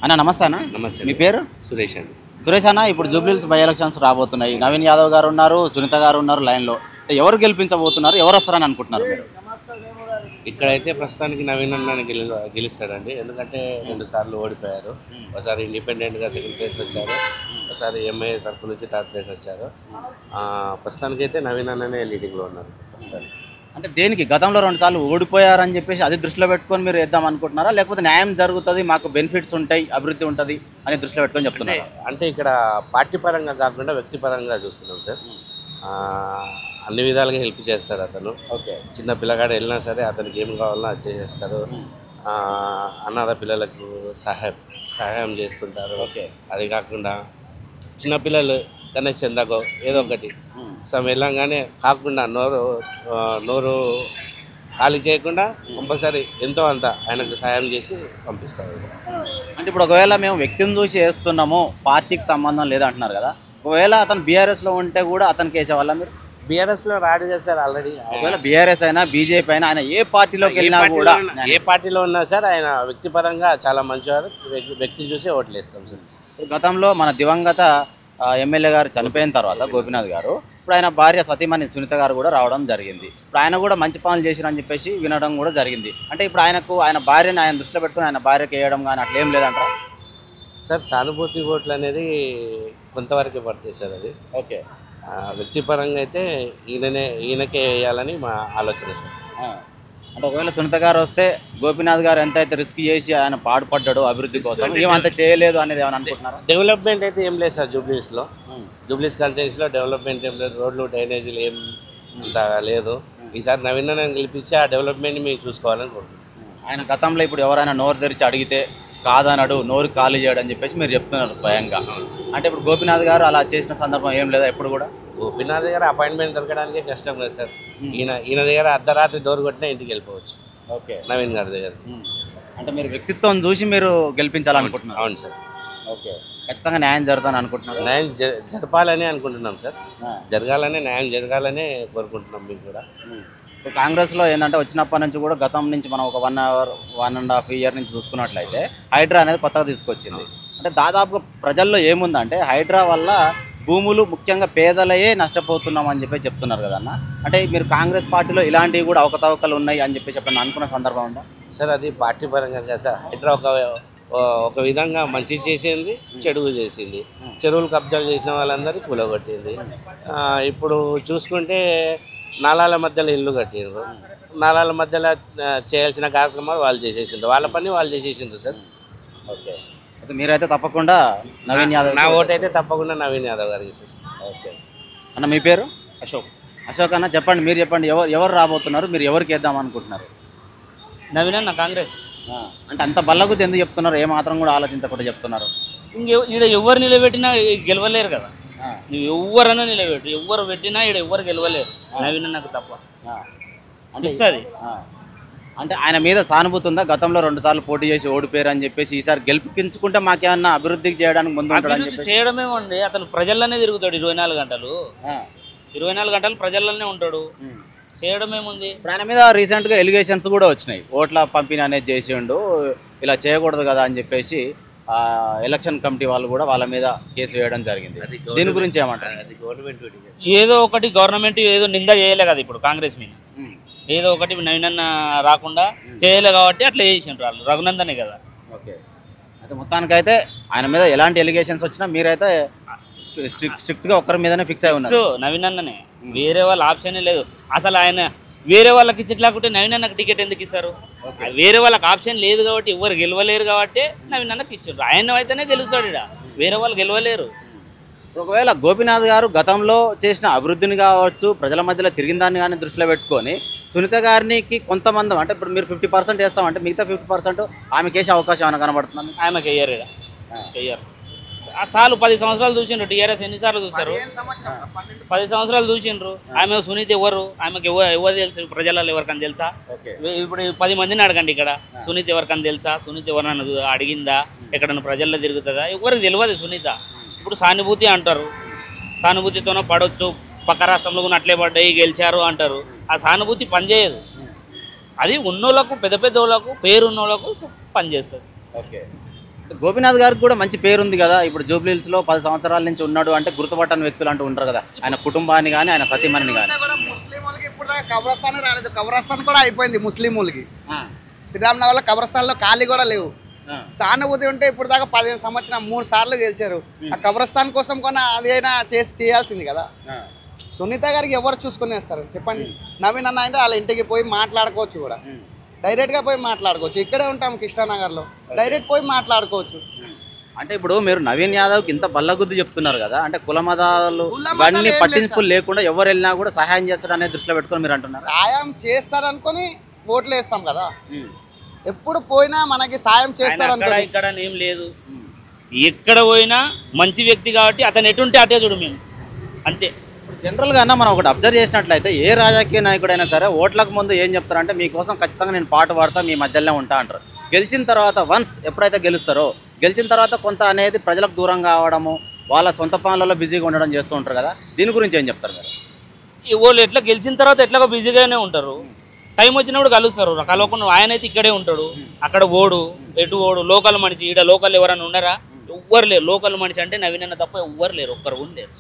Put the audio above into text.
అన్న నమస్తే అన్న. నమస్తే. మీ పేరు? సురేష్ అండి. సురేష్ అన్న, ఇప్పుడు జూబ్లీహిల్స్ బై ఎలక్షన్స్ రాబోతున్నాయి. నవీన్ యాదవ్ గారు ఉన్నారు, సునీత గారు ఉన్నారు లైన్లో. ఎవరు గెలిపించబోతున్నారు, ఎవరు వస్తారని అనుకుంటున్నారు మీరు? ఇక్కడైతే ప్రస్తుతానికి నవీన్ అన్న గెలుస్తాడండి. ఎందుకంటే 2 సార్లు ఓడిపోయారు. ఒకసారి ఇండిపెండెంట్గా సెకండ్ ప్లేస్ వచ్చారు, ఒకసారి ఎంఐ తరఫు నుంచి థర్డ్ ప్లేస్ వచ్చారు. ప్రస్తుతానికి అయితే నవీన్ అన్ననే లీడింగ్లో ఉన్నారు ప్రస్తుతానికి. అంటే దేనికి గతంలో 2 సార్లు ఓడిపోయారని చెప్పేసి అది దృష్టిలో పెట్టుకొని మీరు వేద్దాం అనుకుంటున్నారా, లేకపోతే న్యాయం జరుగుతుంది, మాకు బెనిఫిట్స్ ఉంటాయి, అభివృద్ధి ఉంటుంది అని దృష్టిలో పెట్టుకొని చెప్తున్నారు? అంటే ఇక్కడ పార్టీ పరంగా కాకుండా వ్యక్తిపరంగా చూస్తున్నాం సార్. అన్ని విధాలుగా హెల్ప్ చేస్తాడు అతను. ఓకే. చిన్న పిల్లగాడు వెళ్ళినా సరే అతనికి ఏం కావాలన్నా అది చేసేస్తారు. అనాథ పిల్లలకు సహాయం చేస్తుంటారు. ఓకే. అది కాకుండా చిన్నపిల్లలు గణేష్ చందాకో ఏదో ఒకటి వెళ్ళంగానే కాకుండా నోరు ఖాళీ చేయకుండా కంపల్సరీ ఎంతో అంత ఆయనకు సహాయం చేసి పంపిస్తారు. అంటే ఇప్పుడు ఒకవేళ మేము వ్యక్తిని చూసి వేస్తున్నాము, పార్టీకి సంబంధం లేదంటున్నారు కదా, ఒకవేళ అతను బీఆర్ఎస్లో ఉంటే కూడా అతనికి వేసేవాళ్ళ మీరు? బీఆర్ఎస్లో రాడ్ చేస్తారు ఆల్రెడీ. ఒకవేళ బీఆర్ఎస్ అయినా బీజేపీ అయినా ఆయన ఏ పార్టీలోకి వెళ్ళినా కూడా, ఏ పార్టీలో ఉన్నా సార్ ఆయన వ్యక్తిపరంగా చాలా మంచివారు. వ్యక్తిని చూసి ఓట్లు వేస్తాం సార్. గతంలో మన దివంగత ఎమ్మెల్యే గారు చనిపోయిన తర్వాత గోపీనాథ్ గారు, ఇప్పుడు ఆయన భార్య సతీమణి సునీత గారు కూడా రావడం జరిగింది. ఇప్పుడు ఆయన కూడా మంచి పనులు చేసిరని చెప్పేసి వినడం కూడా జరిగింది. అంటే ఇప్పుడు ఆయన భార్యని ఆయన దృష్టిలో పెట్టుకుని ఆయన భార్యకి వేయడం కానీ అట్లా ఏం లేదంటారా? సార్ సానుభూతి ఓట్లు అనేది కొంతవరకే పడుతుంది సార్. అది ఓకే. వ్యక్తిపరంగా అయితే ఈయనకే వేయాలని మా ఆలోచన సార్. అంటే ఒకవేళ సునీత గారు వస్తే గోపీనాథ్ గారు ఎంత అయితే రిస్క్ చేసి ఆయన పాటుపడ్డాడు అభివృద్ధి కోసం, ఏమంత చేయలేదు అనేది ఏమని అనుకుంటున్నారా? డెవలప్మెంట్ అయితే ఏం లేదు సార్ జూబ్లీహిల్స్ కాన్స్టిట్యూన్సీలో డెవలప్మెంట్ ఏం లేదు. రోడ్లు డ్రైనేజీలు ఏం లేదు. ఈసారి నవీన్ అన్నని గెలిపించి ఆ డెవలప్మెంట్ని మేము చూసుకోవాలని కోరుకుంటున్నాం. ఆయన గతంలో ఇప్పుడు ఎవరైనా నోరు తెరిచి అడిగితే కాదనడు, నోరు ఖాళీ చేయడం అని చెప్పేసి మీరు చెప్తున్నారు స్వయంగా. అంటే ఇప్పుడు గోపీనాథ్ గారు అలా చేసిన సందర్భం ఏం లేదా ఎప్పుడు కూడా? గోపీనాథ్ దగ్గర అపాయింట్మెంట్ దొరకడానికే కష్టం కదా సార్. ఈయన దగ్గర అర్ధరాత్రి డోర్ కొట్టినా ఇంటికి వెళ్ళిపోవచ్చు. ఓకే. నవీన్ గారి దగ్గర. అంటే మీరు వ్యక్తిత్వం చూసి మీరు గెలిపించాలనుకుంటున్నారు? అవును సార్. ఓకే. ఖచ్చితంగా న్యాయం జరుగుతుందని అనుకుంటున్నారు? న్యాయం జరపాలని అనుకుంటున్నాం సార్. న్యాయం జరగాలనే కోరుకుంటున్నాం మేము కూడా. ఇప్పుడు కాంగ్రెస్లో ఏంటంటే వచ్చినప్పటి నుంచి కూడా గతం నుంచి మనం ఒక 1.5 ఇయర్ నుంచి చూసుకున్నట్లయితే హైడ్రా అనేది కొత్తగా తీసుకొచ్చింది. అంటే దాదాపుగా ప్రజల్లో ఏముందంటే హైడ్రా వల్ల భూములు ముఖ్యంగా పేదలయే నష్టపోతున్నాం అని చెప్పి చెప్తున్నారు కదన్న. అంటే మీరు కాంగ్రెస్ పార్టీలో ఇలాంటివి కూడా అవకతవకలు ఉన్నాయి అని చెప్పి చెప్పండి అనుకున్న సందర్భం ఉందా? సార్ అది పార్టీ పరంగా కదా సార్. హైడ్రా ఒక విధంగా మంచి చేసింది, చెడు చేసింది. చెరువులు కబ్జాలు చేసిన వాళ్ళందరికీ కూలగొట్టింది. ఇప్పుడు చూసుకుంటే నాలాల మధ్యలో ఇల్లు కట్టిండ్రు. నాలాల మధ్యలో చేయాల్సిన కార్యక్రమాలు వాళ్ళు చేసేసిండ్రు, వాళ్ళ పని వాళ్ళు చేసేసిండ్రు సార్. ఓకే. అయితే మీరైతే తప్పకుండా నవీన్ యాదవ్, నా ఓటు అయితే తప్పకుండా నవీన్ యాదవ్ గారు చేసేసారు. ఓకే అన్న. మీ పేరు? అశోక్ అన్న, చెప్పండి, మీరు చెప్పండి, ఎవరు రాబోతున్నారు, మీరు ఎవరికి వేద్దాం అనుకుంటున్నారు? నవీన్ అన్న కాంగ్రెస్. అంటే అంత బల్లగుద్ది ఎందుకు చెప్తున్నారు, ఏమాత్రం కూడా ఆలోచించకుండా చెప్తున్నారు? ఈడ ఎవరు నిలబెట్టినా గెలవలేరు కదా. నువ్వు ఎవరన్నా నిలబెట్టు, ఎవరు పెట్టినా ఈడ ఎవరు గెలవలేరు నవీన్ అన్నకు తప్ప. అంటే ఆయన మీద సానుభూతి ఉందా? గతంలో 2 సార్లు పోటీ చేసి ఓడిపోయారు అని చెప్పేసి ఈసారి గెలిపించుకుంటే మాకేమన్నా అభివృద్ధికి చేయడానికి ముందు చేయడమేమండి. అతను ప్రజల్లోనే తిరుగుతాడు 24 గంటలు. 24 గంటలు ప్రజల్లోనే ఉంటాడు. చేయడమేముంది. ఇప్పుడు ఆయన మీద రీసెంట్గా ఎలిగేషన్స్ కూడా వచ్చినాయి, ఓట్ల పంపిణీ అనేది చేసిండు, ఇలా చేయకూడదు కదా అని చెప్పేసి ఎలక్షన్ కమిటీ వాళ్ళు కూడా వాళ్ళ మీద కేసు వేయడం జరిగింది. దీని గురించి ఏమంటారు? ఏదో ఒకటి గవర్నమెంట్ ఏదో నింద చేయలే కదా ఇప్పుడు కాంగ్రెస్ మీద. ఏదో ఒకటి నవీన్ అన్న రాకుండా చేయలే కాబట్టి అట్లా చేసిండ్రు వాళ్ళు. రఘునందనే కదా. ఓకే. అయితే మొత్తానికైతే ఆయన మీద ఎలాంటి ఎలిగేషన్స్ వచ్చినా మీరైతే స్ట్రిక్ట్గా ఒక్కరి మీదనే ఫిక్స్ అయి ఉన్నారు? నవీన్ అన్ననే, వేరే వాళ్ళ ఆప్షనే లేదు అసలు. ఆయన వేరే వాళ్ళకి ఇచ్చి లేకుంటే నవీన్ అన్నకు టికెట్ ఎందుకు ఇస్తారు? వేరే వాళ్ళకి ఆప్షన్ లేదు కాబట్టి, ఎవరు గెలవలేరు కాబట్టి నవీన్ అన్నకి ఇచ్చారు. ఆయన అయితేనే గెలుస్తాడు, ఇక్కడ వేరే వాళ్ళు గెలవలేరు. ఒకవేళ గోపీనాథ్ గారు గతంలో చేసిన అభివృద్ధిని కావచ్చు, ప్రజల మధ్యలో తిరిగిన దాన్ని కానీ దృష్టిలో పెట్టుకొని సునీత గారికి కొంతమంది, అంటే ఇప్పుడు మీరు 50% వేస్తామంటే మిగతా 50% ఆమెకి వేసే అవకాశం ఏమైనా కనబడుతుంది? ఆమెకి వెయ్యరు, వెయ్యరు. సార్లు 10 సంవత్సరాలు చూసిండ్రు. టీఆర్ఎస్ ఎన్నిసార్లు చూస్తారు? 10 సంవత్సరాలు చూసిండ్రు. ఆమె సునీత ఎవరు, ఆమెకి ఎవరు తెలుసు ప్రజలలో? ఎవరికని తెలుసా? ఇప్పుడు 10 మందిని అడగండి ఇక్కడ, సునీత ఎవరికని తెలుసా? సునీత ఎవరన్నా అడిగిందా? ఎక్కడన్నా ప్రజల్లో తిరుగుతుందా? ఎవరికి తెలియదు సునీత. ఇప్పుడు సానుభూతి అంటారు, సానుభూతితోనే పడవచ్చు, పక్క రాష్ట్రంలో కూడా అట్లే పడ్డాయి గెలిచారు అంటారు. ఆ సానుభూతి పనిచేయదు. అది ఉన్నోళ్ళకు, పెద్ద పెద్ద వాళ్ళకు, పేరున్నోళ్ళకు పనిచేస్తుంది. ఓకే. గోపీనాథ్ గారికి కూడా మంచి పేరు ఉంది కదా. ఇప్పుడు జూబ్లీహిల్స్లో 10 సంవత్సరాల నుంచి ఉన్నాడు అంటే గుర్తుపట్టని వ్యక్తులు అంటూ ఉంటారు కదా, ఆయన కుటుంబాన్ని కానీ ఆయన సతీమణిని కానీ. ముస్లిం వాళ్ళకి ఇప్పుడు దాకా కబ్రస్థాన్ రాలేదు. కబ్రస్థాన్ కూడా అయిపోయింది ముస్లిం వాళ్ళకి. శ్రీరామనగర్లో కబ్రస్థాన్లో ఖాళీ కూడా లేవు. సానుభూతి ఉంటే ఇప్పుడు దాకా 15 సంవత్సరం 3 సార్లు గెలిచారు. ఆ కబ్రస్థాన్ కోసం కొన్న అదైనా చేయాల్సింది కదా. సునీత గారికి ఎవరు చూసుకుని వేస్తారు చెప్పండి. నవీన్ అన్న అంటే వాళ్ళ ఇంటికి పోయి మాట్లాడుకోవచ్చు కూడా, డైరెక్ట్గా పోయి మాట్లాడుకోవచ్చు. ఇక్కడే ఉంటాం కృష్ణానగర్లో, డైరెక్ట్ పోయి మాట్లాడుకోవచ్చు. అంటే ఇప్పుడు మీరు నవీన్ యాదవ్కి ఇంత బల్లగుద్ది చెప్తున్నారు కదా, అంటే కుల మతాలు ఇవన్నీ పట్టింపులు లేకుండా ఎవరు వెళ్ళినా కూడా సహాయం చేస్తాడు అనే దృష్టిలో పెట్టుకొని మీరు అంటున్నారు. సాయం చేస్తారనుకొని ఓట్లు వేస్తాం కదా. ఎప్పుడు పోయినా మనకి సాయం చేస్తారనుకో. ఇక్కడ ఏం లేదు, ఎక్కడ పోయినా మంచి వ్యక్తి కాబట్టి అతను ఎటుంటే అటే చూడు మేము అంతే. జనరల్గా అన్న మనం ఒకటి అబ్జర్వ్ చేసినట్లయితే ఏ రాజకీయ నాయకుడైనా సరే ఓట్లకు ముందు ఏం చెప్తారంటే మీకోసం ఖచ్చితంగా నేను పాటు పాడతా, మీ మధ్యలోనే ఉంటా అంటారు. గెలిచిన తర్వాత వన్స్ ఎప్పుడైతే గెలుస్తారో గెలిచిన తర్వాత కొంత అనేది ప్రజలకు దూరంగా కావడము, వాళ్ళ సొంత పనులలో బిజీగా ఉండడం చేస్తూ ఉంటారు కదా. దీని గురించి ఏం చెప్తారు మీరు? ఈ వాళ్ళు ఎట్లా గెలిచిన తర్వాత ఎట్లాగో బిజీగానే ఉంటారు, టైం వచ్చినప్పుడు కలుస్తారు. కలవకుండా ఆయన అయితే ఇక్కడే ఉంటాడు, అక్కడ ఓడు ఎటు ఓడు. లోకల్ మనిషి ఈడ లోకల్ ఎవరైనా ఉన్నారా? ఎవ్వరు లేరు. లోకల్ మనిషి అంటే నవీన్ అన్న తప్ప ఎవ్వరు లేరు, ఒక్కరు ఉండలేరు.